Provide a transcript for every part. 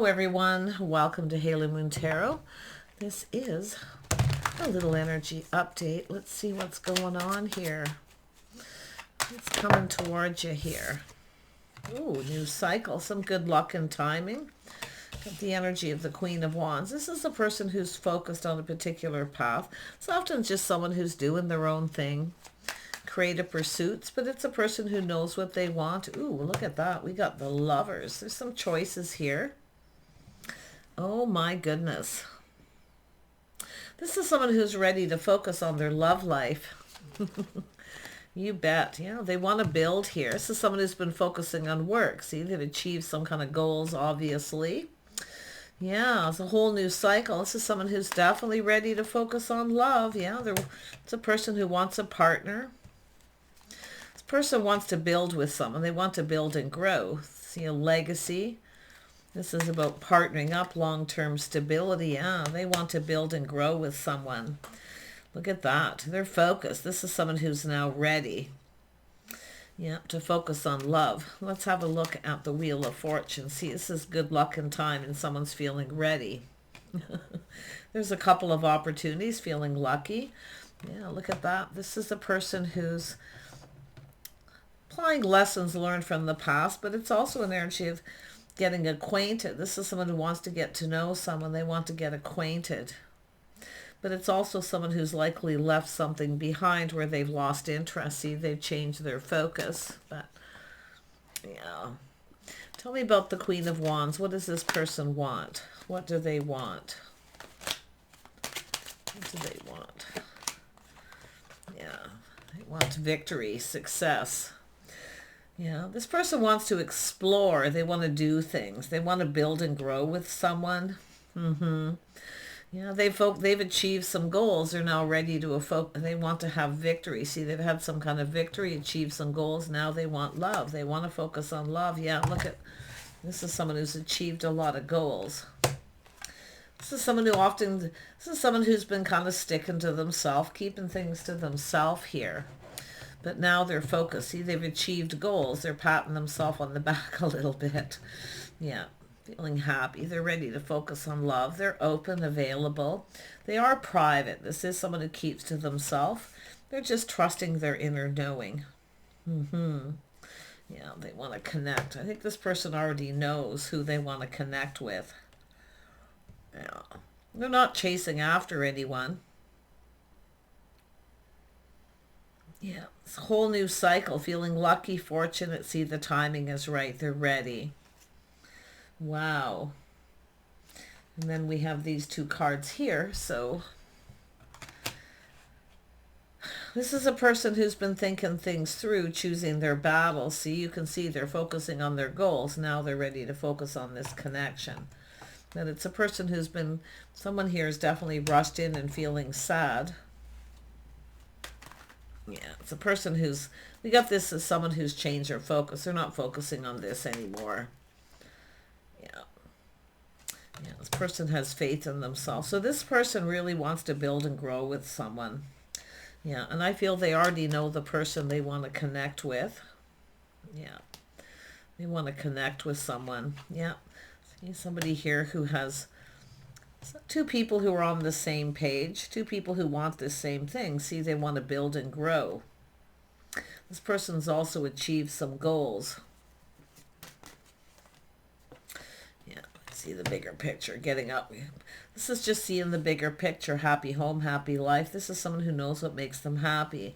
Hello everyone, welcome to Halo Moon Tarot. This is a little energy update. Let's see what's going on here. It's coming towards you here. Ooh, new cycle, some good luck and timing. Got the energy of the Queen of Wands. This is a person who's focused on a particular path. It's often just someone who's doing their own thing, creative pursuits, but it's a person who knows what they want. Ooh, look at that. We got the Lovers. There's some choices here. Oh my goodness. This is someone who's ready to focus on their love life. You bet. Yeah, they want to build here. This is someone who's been focusing on work. See, they've achieved some kind of goals, obviously. Yeah, it's a whole new cycle. This is someone who's definitely ready to focus on love. Yeah, it's a person who wants a partner. This person wants to build with someone. They want to build and grow. See, a legacy. This is about partnering up, long-term stability. Yeah, they want to build and grow with someone. Look at that. They're focused. This is someone who's now ready. Yeah, to focus on love. Let's have a look at the Wheel of Fortune. See, this is good luck and time and someone's feeling ready. There's a couple of opportunities, feeling lucky. Yeah, look at that. This is a person who's applying lessons learned from the past, but it's also an energy of getting acquainted. This is someone who wants to get to know someone. They want to get acquainted. But it's also someone who's likely left something behind where they've lost interest. See, they've changed their focus. But, yeah. Tell me about the Queen of Wands. What does this person want? What do they want? What do they want? Yeah. They want victory, success. Yeah, this person wants to explore. They want to do things. They want to build and grow with someone. Yeah, they've achieved some goals. They're now ready to they want to have victory. See, they've had some kind of victory, achieved some goals. Now they want love. They want to focus on love. Yeah, look at this is someone who's achieved a lot of goals. This is someone who's been kind of sticking to themselves, keeping things to themselves here. But now they're focused. See, they've achieved goals. They're patting themselves on the back a little bit. Yeah. Feeling happy. They're ready to focus on love. They're open, available. They are private. This is someone who keeps to themselves. They're just trusting their inner knowing. Yeah, they want to connect. I think this person already knows who they want to connect with. Yeah. They're not chasing after anyone. Yeah, it's a whole new cycle. Feeling lucky, fortunate. See, the timing is right. They're ready. Wow. And then we have these two cards here. So this is a person who's been thinking things through, choosing their battles. See, you can see they're focusing on their goals. Now they're ready to focus on this connection. And it's a person who's been, someone here is definitely rushed in and feeling sad. Yeah, it's a person who's, we got this as someone who's changed their focus. They're not focusing on this anymore. Yeah, this person has faith in themselves. So this person really wants to build and grow with someone. Yeah, and I feel they already know the person they want to connect with. Yeah, they want to connect with someone. Yeah, see somebody here who has two people who are on the same page, two people who want the same thing. See, they want to build and grow. This person's also achieved some goals. See the bigger picture, getting up. This is just seeing the bigger picture, happy home, happy life. This is someone who knows what makes them happy.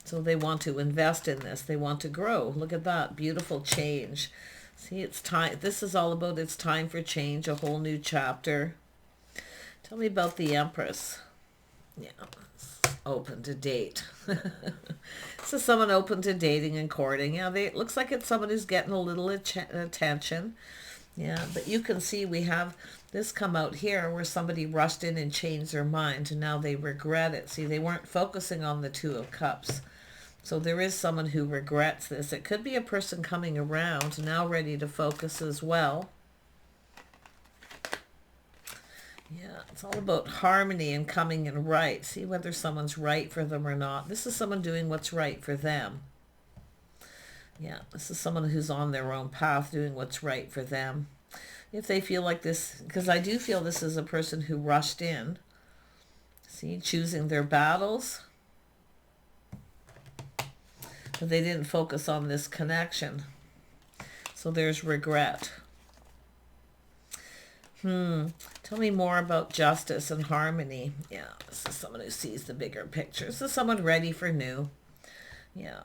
So they want to invest in this. They want to grow. Look at that, beautiful change. See, it's time. This is all about it's time for change, a whole new chapter. Tell me about the Empress. Yeah, open to date. This is someone open to dating and courting. Yeah, it looks like it's someone who's getting a little attention. Yeah, but you can see we have this come out here where somebody rushed in and changed their mind and now they regret it. See, they weren't focusing on the Two of Cups. So there is someone who regrets this. It could be a person coming around now ready to focus as well. Yeah, it's all about harmony and coming in right. See whether someone's right for them or not. This is someone doing what's right for them. Yeah, this is someone who's on their own path, doing what's right for them. if they feel like this, because I do feel this is a person who rushed in. See, choosing their battles. But they didn't focus on this connection. So there's regret. Tell me more about justice and harmony. Yeah, this is someone who sees the bigger picture. This is someone ready for new. Yeah.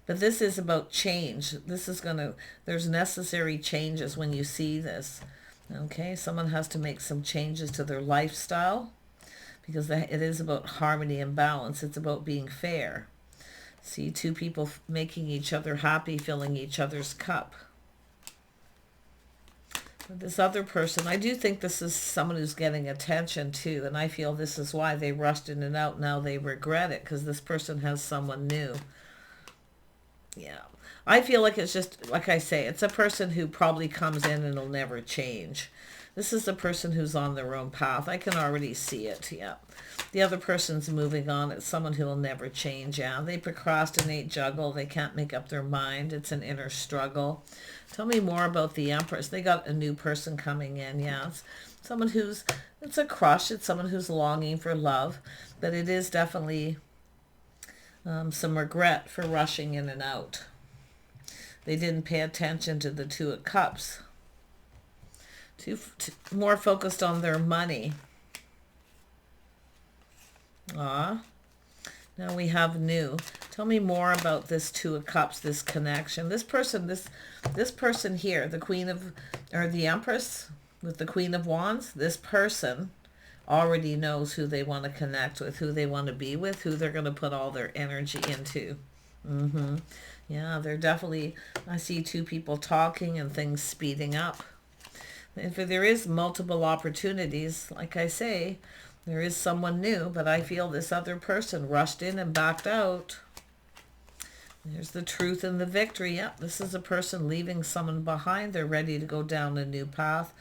But this is about change. This is there's necessary changes when you see this. Okay, someone has to make some changes to their lifestyle because it is about harmony and balance. It's about being fair. See, two people making each other happy, filling each other's cup. This other person, I do think this is someone who's getting attention too, and I feel this is why they rushed in and out. Now they regret it because this person has someone new. Yeah, I feel like it's just, like I say, it's a person who probably comes in and will never change. This is the person who's on their own path. I can already see it, yeah. The other person's moving on. It's someone who will never change, yeah. They procrastinate, juggle. They can't make up their mind. It's an inner struggle. Tell me more about the Empress. They got a new person coming in, yeah. It's someone who's, it's a crush. It's someone who's longing for love. But it is definitely some regret for rushing in and out. They didn't pay attention to the Two of Cups. More focused on their money. Now we have new. Tell me more about this Two of Cups, this connection. This person, this person here, the Queen of, or the Empress with the Queen of Wands, this person already knows who they want to connect with, who they want to be with, who they're going to put all their energy into. Yeah, they're definitely, I see two people talking and things speeding up. If there is multiple opportunities, like I say, there is someone new, but I feel this other person rushed in and backed out. There's the truth and the victory. Yep, this is a person leaving someone behind. They're ready to go down a new path.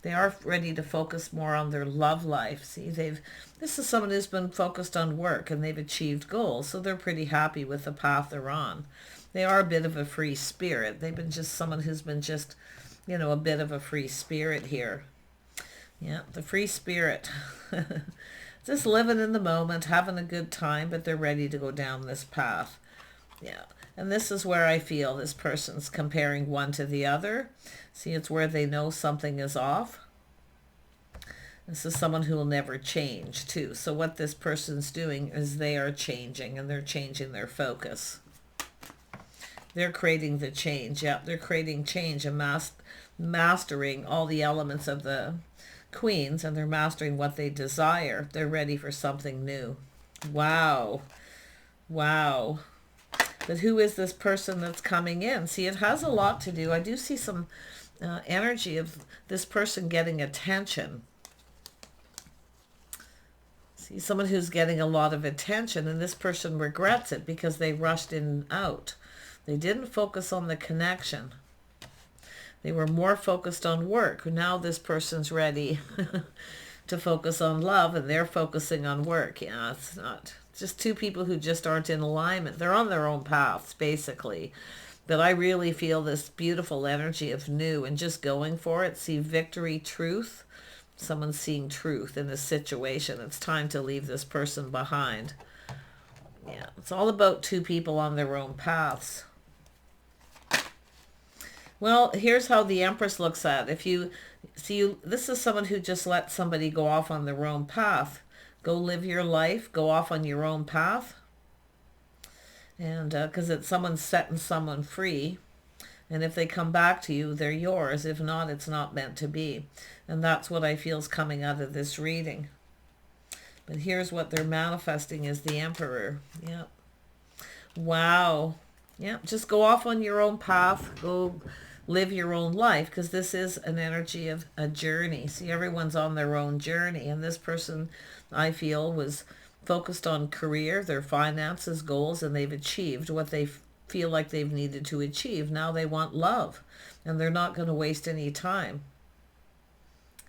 They are ready to focus more on their love life. See, this is someone who's been focused on work and they've achieved goals, so they're pretty happy with the path they're on. They are a bit of a free spirit. They've been just someone who's been just, you know, a bit of a free spirit here. Yeah, the free spirit. Just living in the moment, having a good time, but they're ready to go down this path. Yeah, and this is where I feel this person's comparing one to the other. See, it's where they know something is off. This is someone who will never change too. So what this person's doing is they are changing, and they're changing their focus. They're creating the change. Yeah, they're creating change and mastering all the elements of the Queens, and they're mastering what they desire. They're ready for something new. Wow. Wow. But who is this person that's coming in? See, it has a lot to do. I do see some energy of this person getting attention. See, someone who's getting a lot of attention, and this person regrets it because they rushed in and out. They didn't focus on the connection. They were more focused on work. Now this person's ready to focus on love, and they're focusing on work. Yeah, it's not just two people who just aren't in alignment. They're on their own paths, basically. But I really feel this beautiful energy of new and just going for it. See, victory, truth. Someone's seeing truth in this situation. It's time to leave this person behind. Yeah, it's all about two people on their own paths. Well, here's how the Empress looks at it. If you see, this is someone who just let somebody go off on their own path. Go live your life. Go off on your own path. And because it's someone setting someone free. And if they come back to you, they're yours. If not, it's not meant to be. And that's what I feel is coming out of this reading. But here's what they're manifesting is the Emperor. Yep. Wow. Yep. Just go off on your own path. Go live your own life, because this is an energy of a journey. See, everyone's on their own journey, and this person, I feel, was focused on career, their finances, goals, and they've achieved what they feel like they've needed to achieve. Now they want love, and they're not going to waste any time.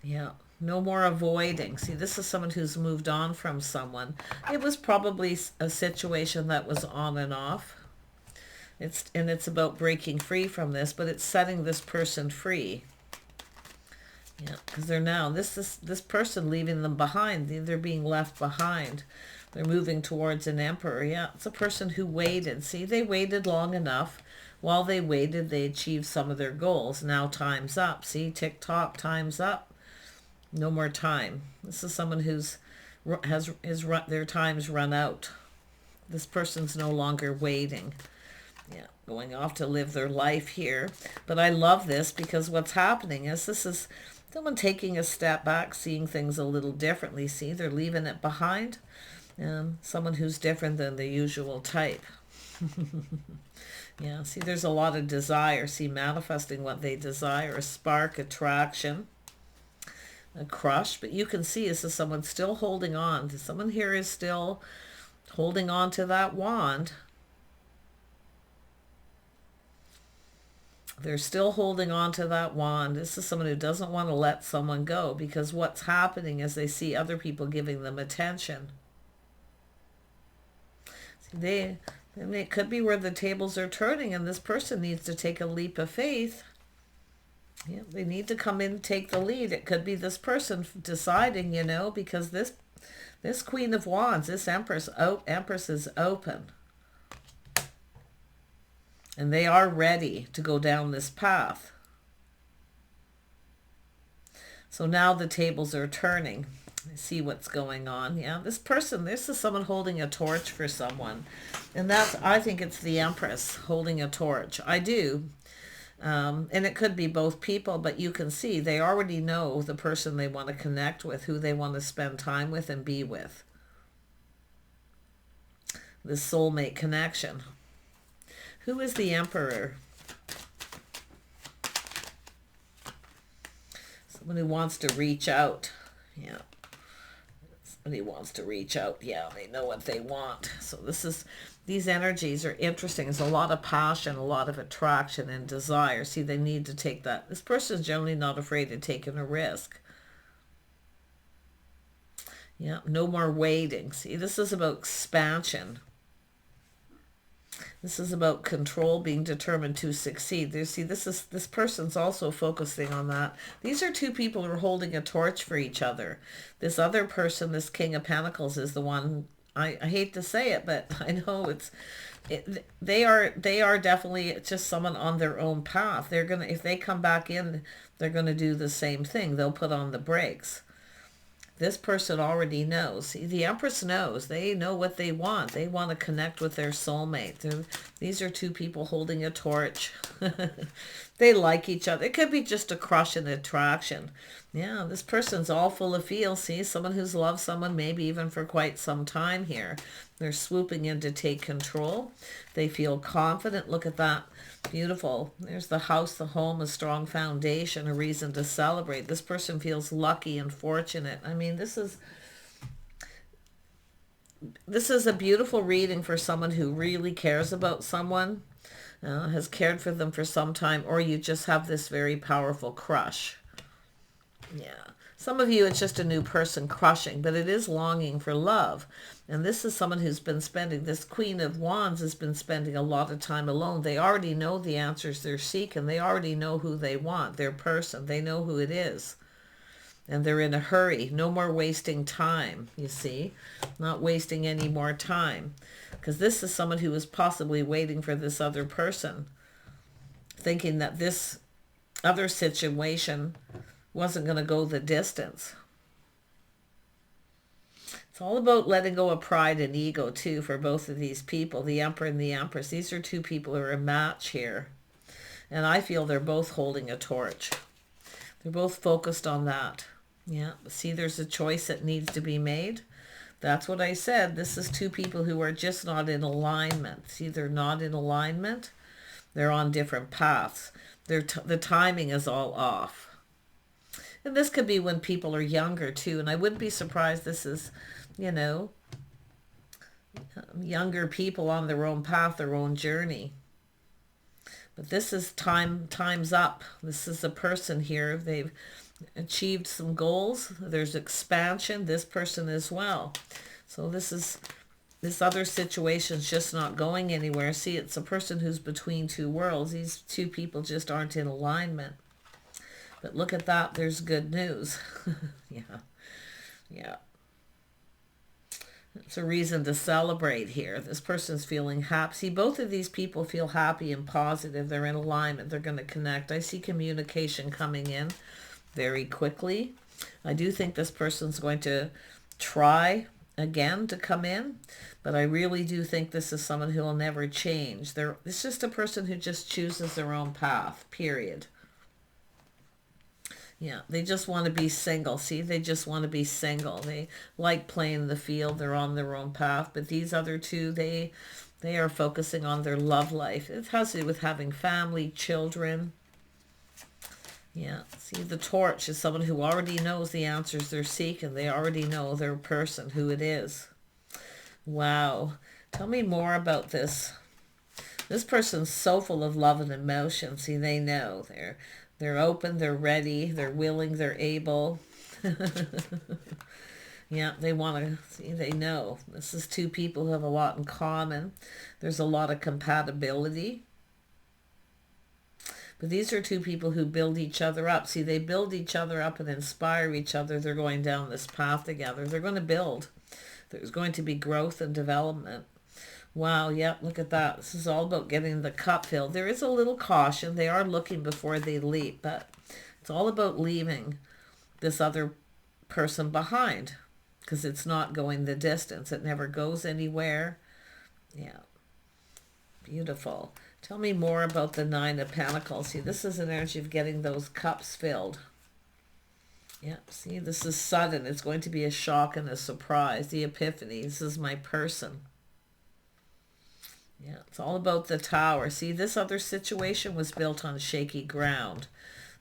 Yeah, no more avoiding. See, this is someone who's moved on from someone. It was probably a situation that was on and off. It's about breaking free from this, but it's setting this person free. Yeah, because they're now, this person leaving them behind. They're being left behind. They're moving towards an emperor. Yeah, it's a person who waited. See, they waited long enough. While they waited, they achieved some of their goals. Now time's up. See, tick-tock, time's up. No more time. This is someone their time's run out. This person's no longer waiting. Yeah, going off to live their life here. But I love this because what's happening is this is someone taking a step back, seeing things a little differently. See, they're leaving it behind. Someone who's different than the usual type. Yeah, see, there's a lot of desire. See, manifesting what they desire, a spark, attraction, a crush. But you can see this is someone still holding on. Someone here is still holding on to that wand. They're still holding on to that wand. This is someone who doesn't want to let someone go, because what's happening is they see other people giving them attention. See, it could be where the tables are turning, and this person needs to take a leap of faith. Yeah, they need to come in and take the lead. It could be this person deciding, you know, because this Queen of Wands, this Empress is open. And they are ready to go down this path. So now the tables are turning. See what's going on. Yeah, this is someone holding a torch for someone. And I think it's the Empress holding a torch. I do. And it could be both people, but you can see they already know the person they want to connect with, who they want to spend time with and be with. This soulmate connection. Who is the Emperor? Someone who wants to reach out. Yeah. Somebody wants to reach out. Yeah, they know what they want. So these energies are interesting. There's a lot of passion, a lot of attraction and desire. See, they need to take that. This person is generally not afraid of taking a risk. Yeah, no more waiting. See, this is about expansion. This is about control, being determined to succeed. See, this person's also focusing on that. These are two people who are holding a torch for each other. This other person, this King of Pentacles, is the one, I hate to say it, but I know they are definitely just someone on their own path. If they come back in, they're gonna do the same thing. They'll put on the brakes. This person already knows. See, the Empress knows. They know what they want. They want to connect with their soulmate. These are two people holding a torch. They like each other. It could be just a crush and attraction. Yeah, this person's all full of feels. See, someone who's loved someone maybe even for quite some time here. They're swooping in to take control. They feel confident. Look at that. Beautiful. There's the house, the home, a strong foundation, a reason to celebrate. This person feels lucky and fortunate. I mean, this is a beautiful reading for someone who really cares about someone, has cared for them for some time, or you just have this very powerful crush. Yeah. Some of you, it's just a new person crushing, but it is longing for love. And this is someone who's been spending, this Queen of Wands has been spending a lot of time alone. They already know the answers they're seeking. They already know who they want, their person. They know who it is. And they're in a hurry. No more wasting time, you see. Not wasting any more time. Because this is someone who is possibly waiting for this other person, thinking that this other situation wasn't going to go the distance. It's all about letting go of pride and ego too for both of these people, the Emperor and the Empress. These are two people who are a match here. And I feel they're both holding a torch. They're both focused on that. Yeah, see, there's a choice that needs to be made. That's what I said. This is two people who are just not in alignment. See, they're not in alignment. They're on different paths. The timing is all off. And this could be when people are younger too. And I wouldn't be surprised this is, you know, younger people on their own path, their own journey. But this is time's up. This is a person here. They've achieved some goals. There's expansion. This person as well. So this is this other situation's just not going anywhere. See, it's a person who's between two worlds. These two people just aren't in alignment. But look at that. There's good news. Yeah. Yeah. It's a reason to celebrate here. This person's feeling happy. See, both of these people feel happy and positive. They're in alignment. They're going to connect. I see communication coming in very quickly. I do think this person's going to try again to come in, but I really do think this is someone who will never change. It's just a person who just chooses their own path, period. Yeah, they just want to be single. See, they just want to be single. They like playing the field. They're on their own path. But these other two, they are focusing on their love life. It has to do with having family, children. Yeah, see, the torch is someone who already knows the answers they're seeking. They already know their person, who it is. Wow. Tell me more about this. This person's so full of love and emotion. See, they know. They're open, they're ready, they're willing, they're able. Yeah, they want to see, they know. This is two people who have a lot in common. There's a lot of compatibility. But these are two people who build each other up. See, they build each other up and inspire each other. They're going down this path together. They're going to build. There's going to be growth and development. Wow, yep, look at that. This is all about getting the cup filled. There is a little caution. They are looking before they leap, but it's all about leaving this other person behind because it's not going the distance. It never goes anywhere. Yeah, beautiful. Tell me more about the Nine of Pentacles. See, this is an energy of getting those cups filled. Yeah, see, this is sudden. It's going to be a shock and a surprise. The epiphany. This is my person. Yeah, it's all about the Tower. See, this other situation was built on shaky ground.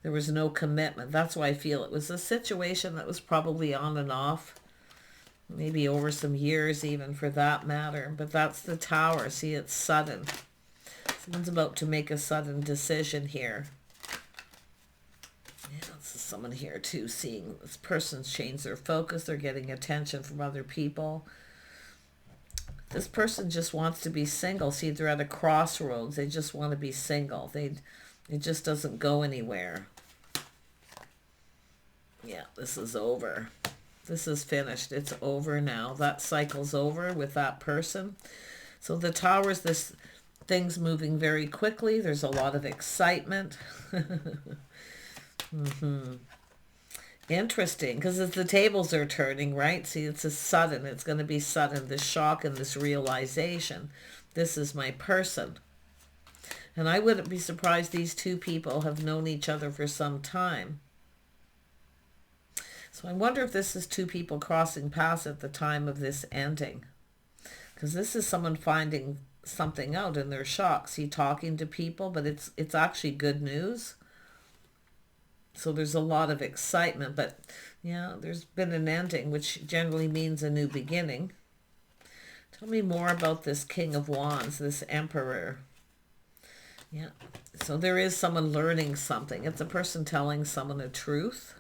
There was no commitment. That's why I feel it was a situation that was probably on and off. Maybe over some years even for that matter. But that's the Tower. See, it's sudden. Someone's about to make a sudden decision here. Yeah, this is someone here too, seeing this person's change their focus. They're getting attention from other people. This person just wants to be single. See, they're at a crossroads. They just want to be single. It just doesn't go anywhere. Yeah, this is over. This is finished. It's over now. That cycle's over with that person. So the Tower is this things moving very quickly. There's a lot of excitement. Interesting, because as the tables are turning, right? See, it's a sudden. It's going to be sudden, this shock and this realization. This is my person. And I wouldn't be surprised these two people have known each other for some time. So I wonder if this is two people crossing paths at the time of this ending. Because this is someone finding something out and they're shocked. See, talking to people, but it's actually good news. So there's a lot of excitement, but yeah, there's been an ending, which generally means a new beginning. Tell me more about this King of Wands, this Emperor. Yeah, so there is someone learning something. It's a person telling someone a truth.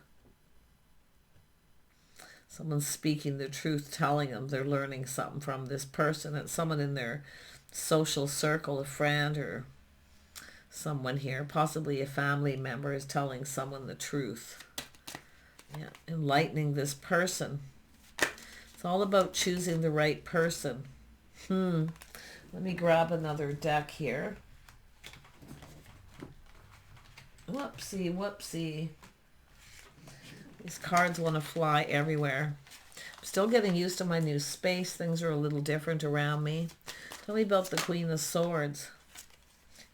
Someone's speaking the truth, telling them they're learning something from this person. It's someone in their social circle, a friend or someone here, possibly a family member, is telling someone the truth. Yeah, enlightening this person. It's all about choosing the right person. Let me grab another deck here. Whoopsie, whoopsie. These cards want to fly everywhere. I'm still getting used to my new space. Things are a little different around me. Tell me about the Queen of Swords.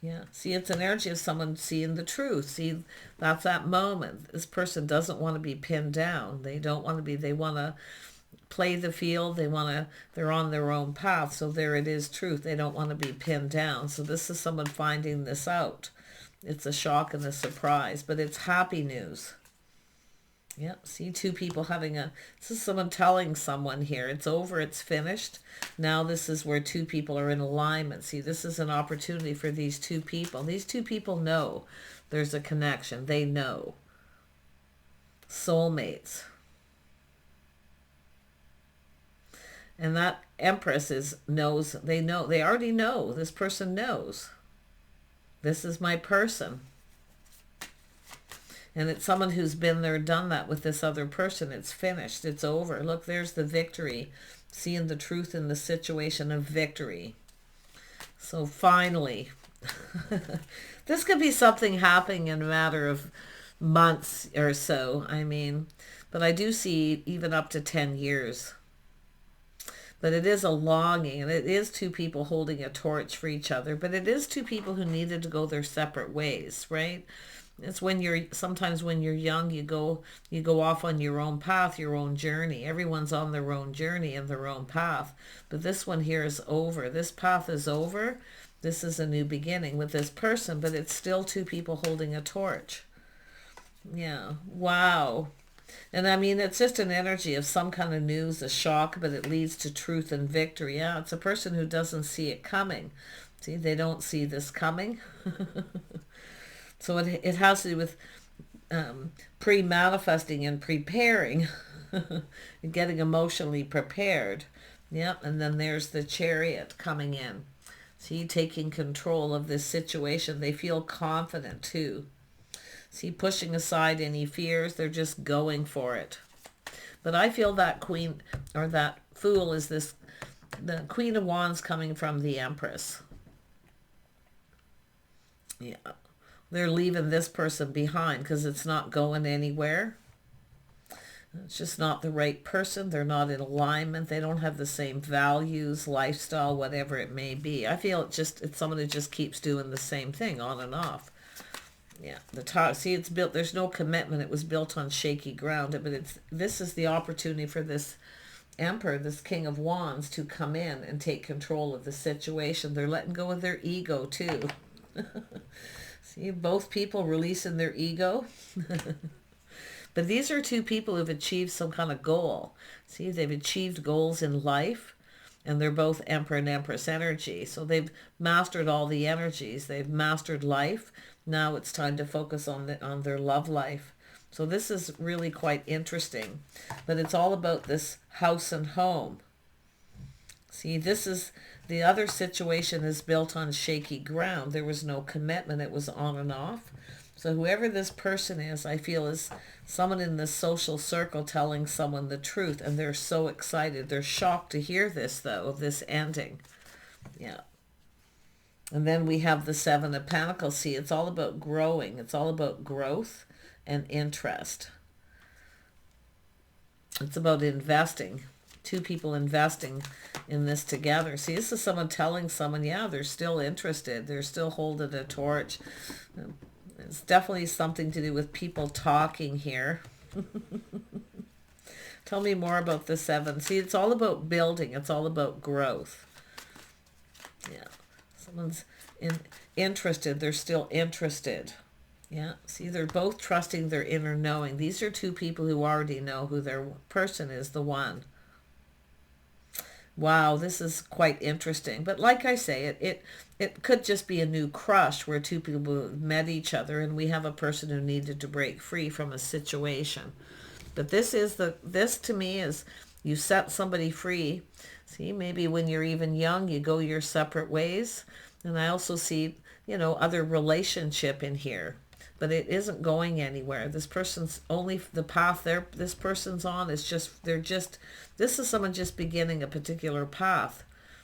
Yeah, see, it's an energy of someone seeing the truth. See, that's that moment. This person doesn't want to be pinned down. They don't want to be, they want to play the field. They're on their own path. So there it is, truth. They don't want to be pinned down. So this is someone finding this out. It's a shock and a surprise, but it's happy news. Yep, see, two people having this is someone telling someone here, it's over, it's finished. Now this is where two people are in alignment. See, this is an opportunity for these two people. These two people know there's a connection. They know. Soulmates. And that Empress knows, they already know, this person knows. This is my person. And it's someone who's been there, done that with this other person. It's finished. It's over. Look, there's the victory. Seeing the truth in the situation of victory. So finally, this could be something happening in a matter of months or so. I mean, but I do see even up to 10 years. But it is a longing, and it is two people holding a torch for each other, but it is two people who needed to go their separate ways, right? It's when sometimes when you're young, you go off on your own path, your own journey. Everyone's on their own journey and their own path. But this one here is over. This path is over. This is a new beginning with this person, but it's still two people holding a torch. Yeah. Wow. And I mean, it's just an energy of some kind of news, a shock, but it leads to truth and victory. Yeah, it's a person who doesn't see it coming. See, they don't see this coming. So it has to do with pre-manifesting and preparing, and getting emotionally prepared. Yeah, and then there's the Chariot coming in. See, taking control of this situation. They feel confident too. See, pushing aside any fears, they're just going for it. But I feel that Queen, or that Fool, is the Queen of Wands coming from the Empress. Yeah. They're leaving this person behind because it's not going anywhere. It's just not the right person. They're not in alignment. They don't have the same values, lifestyle, whatever it may be. I feel it's someone who just keeps doing the same thing on and off. Yeah, see, it's built, there's no commitment. It was built on shaky ground, but this is the opportunity for this Emperor, this King of Wands, to come in and take control of the situation. They're letting go of their ego too. See, both people releasing their ego. But these are two people who've achieved some kind of goal. See, they've achieved goals in life, and they're both Emperor and Empress energy. So they've mastered all the energies. They've mastered life. Now it's time to focus on their love life. So this is really quite interesting. But it's all about this house and home. See, this is the other situation is built on shaky ground. There was no commitment. It was on and off. So whoever this person is, I feel is someone in the social circle telling someone the truth, and they're so excited. They're shocked to hear this, though, of this ending. Yeah. And then we have the Seven of Pentacles. See, it's all about growing. It's all about growth and interest. It's about investing. Two people investing in this together. See, this is someone telling someone, yeah, they're still interested. They're still holding a torch. It's definitely something to do with people talking here. Tell me more about the Seven. See, it's all about building. It's all about growth. Yeah. Someone's interested. They're still interested. Yeah. See, they're both trusting their inner knowing. These are two people who already know who their person is, the one. Wow, this is quite interesting. But like I say, it could just be a new crush where two people met each other, and we have a person who needed to break free from a situation. But this to me is you set somebody free. See, maybe when you're even young, you go your separate ways. And I also see, other relationship in here. But it isn't going anywhere. This person's only, the path this person's on is this is someone just beginning a particular path.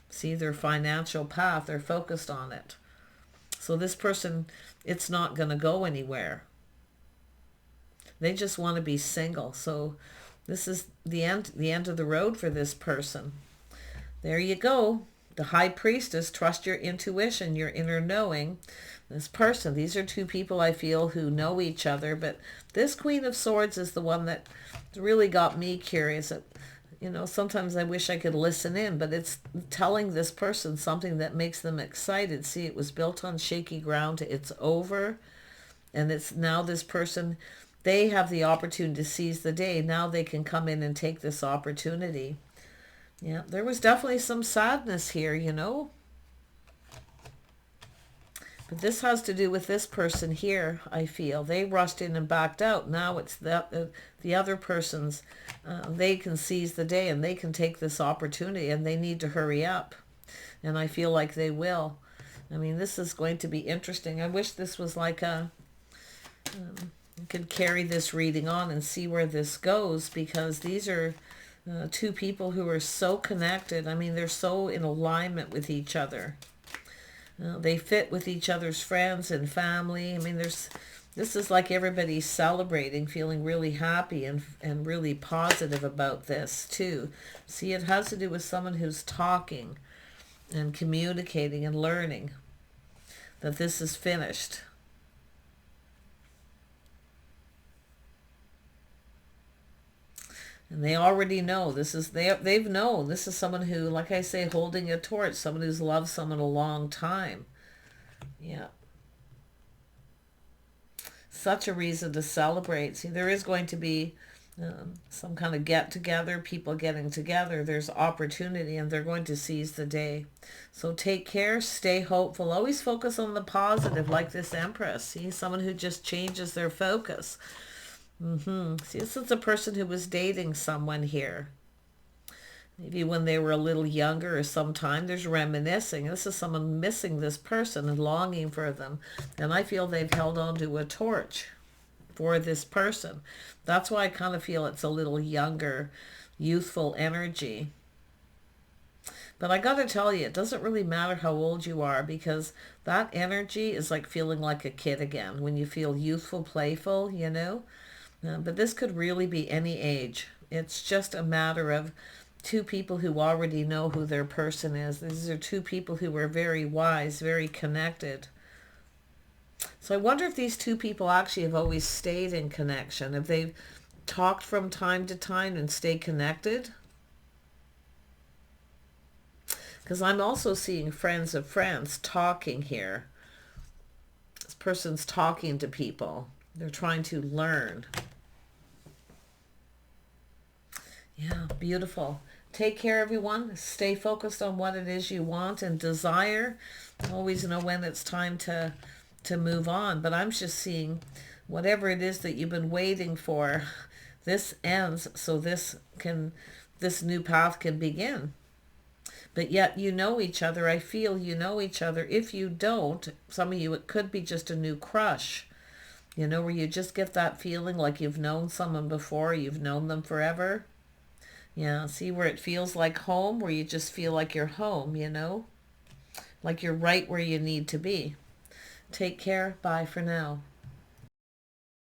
See, their financial path, they're focused on it. So this person, it's not going to go anywhere. They just want to be single. So this is the end of the road for this person. There you go. The High Priestess, trust your intuition, your inner knowing. This person, these are two people I feel who know each other, but this Queen of Swords is the one that really got me curious. Sometimes I wish I could listen in, but it's telling this person something that makes them excited. See, it was built on shaky ground. It's over, and it's now this person, they have the opportunity to seize the day. Now they can come in and take this opportunity. Yeah, there was definitely some sadness here, But this has to do with this person here, I feel. They rushed in and backed out. Now it's the other person's, they can seize the day and they can take this opportunity, and they need to hurry up. And I feel like they will. I mean, this is going to be interesting. I wish this was like a, you could carry this reading on and see where this goes, because these are two people who are so connected. I mean, they're so in alignment with each other. They fit with each other's friends and family. I mean, this is like everybody's celebrating, feeling really happy and really positive about this too. See, it has to do with someone who's talking and communicating and learning that this is finished. And they already know this is, they've known this is someone who, like I say, holding a torch, someone who's loved someone a long time. Yeah. Such a reason to celebrate. See, there is going to be some kind of get together, people getting together. There's opportunity, and they're going to seize the day. So take care, stay hopeful, always focus on the positive, like this Empress. See, someone who just changes their focus. See, this is a person who was dating someone here. Maybe when they were a little younger or sometime. There's reminiscing. This is someone missing this person and longing for them. And I feel they've held on to a torch for this person. That's why I kind of feel it's a little younger, youthful energy. But I got to tell you, it doesn't really matter how old you are, because that energy is like feeling like a kid again. When you feel youthful, playful, you know. But this could really be any age. It's just a matter of two people who already know who their person is. These are two people who are very wise, very connected. So I wonder if these two people actually have always stayed in connection. If they've talked from time to time and stayed connected. Because I'm also seeing friends of friends talking here. This person's talking to people. They're trying to learn. Yeah, beautiful. Take care, everyone. Stay focused on what it is you want and desire. Always know when it's time to move on. But I'm just seeing whatever it is that you've been waiting for, this ends so this new path can begin. But yet you know each other. I feel you know each other. If you don't, some of you, it could be just a new crush. You know, where you just get that feeling like you've known someone before, you've known them forever. Yeah, see, where it feels like home, where you just feel like you're home, you know? Like you're right where you need to be. Take care. Bye for now.